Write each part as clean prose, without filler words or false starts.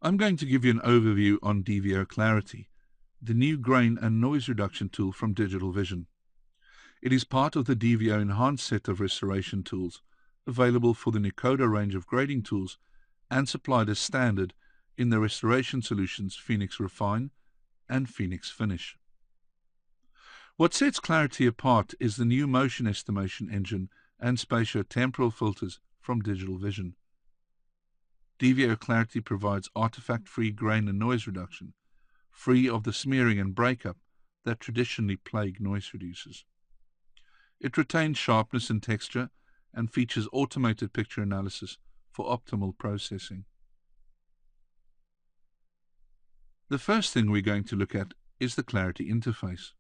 I'm going to give you an overview on DVO Clarity, the new grain and noise reduction tool from Digital Vision. It is part of the DVO enhanced set of restoration tools, available for the Nicoda range of grading tools and supplied as standard in the restoration solutions Phoenix Refine and Phoenix Finish. What sets Clarity apart is the new motion estimation engine and spatio-temporal filters from Digital Vision. DVO Clarity provides artifact-free grain and noise reduction, free of the smearing and breakup that traditionally plague noise reducers. It retains sharpness and texture and features automated picture analysis for optimal processing. The first thing we're going to look at is the Clarity interface.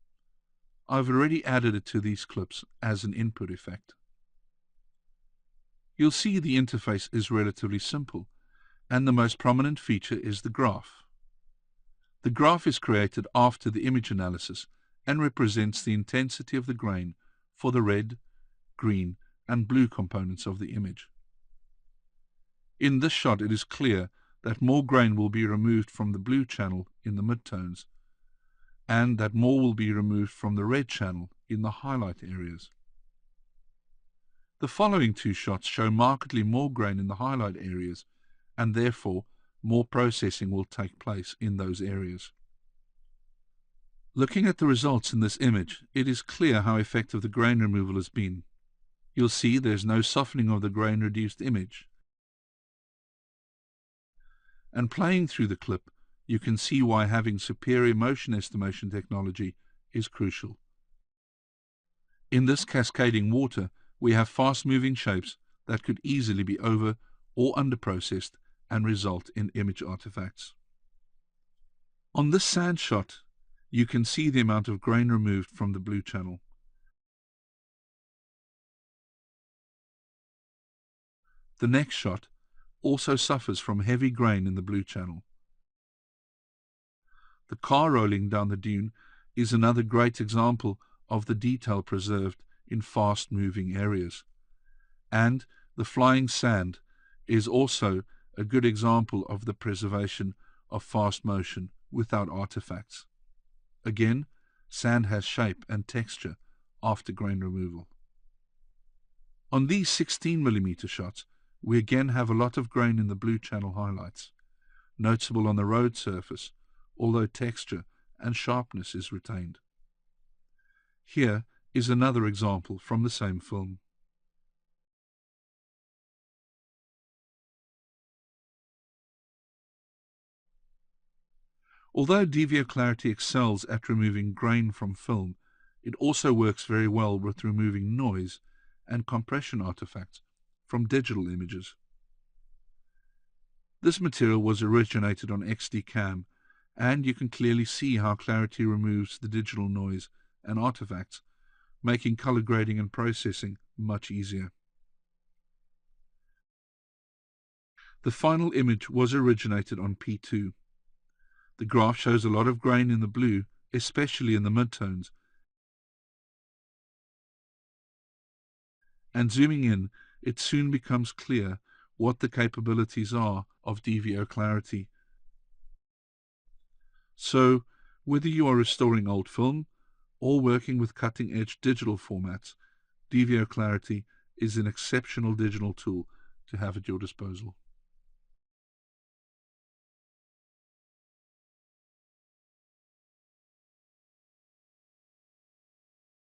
I've already added it to these clips as an input effect. You'll see the interface is relatively simple, and the most prominent feature is the graph. The graph is created after the image analysis and represents the intensity of the grain for the red, green, and blue components of the image. In this shot, it is clear that more grain will be removed from the blue channel in the midtones, and that more will be removed from the red channel in the highlight areas. The following two shots show markedly more grain in the highlight areas, and therefore more processing will take place in those areas. Looking at the results in this image, it is clear how effective the grain removal has been. You'll see there's no softening of the grain-reduced image. And playing through the clip, you can see why having superior motion estimation technology is crucial. In this cascading water, we have fast-moving shapes that could easily be over or under-processed and result in image artifacts. On this sand shot, you can see the amount of grain removed from the blue channel. The next shot also suffers from heavy grain in the blue channel. The car rolling down the dune is another great example of the detail preserved in fast-moving areas. And the flying sand is also a good example of the preservation of fast motion without artifacts. Again, sand has shape and texture after grain removal. On these 16mm shots, we again have a lot of grain in the blue channel highlights, noticeable on the road surface, although texture and sharpness is retained. Here is another example from the same film. Although DVO Clarity excels at removing grain from film, it also works very well with removing noise and compression artifacts from digital images. This material was originated on XD Cam, and you can clearly see how Clarity removes the digital noise and artifacts, making color grading and processing much easier. The final image was originated on P2. The graph shows a lot of grain in the blue, especially in the midtones. And zooming in, it soon becomes clear what the capabilities are of DVO Clarity. So, whether you are restoring old film or working with cutting-edge digital formats, DVO Clarity is an exceptional digital tool to have at your disposal.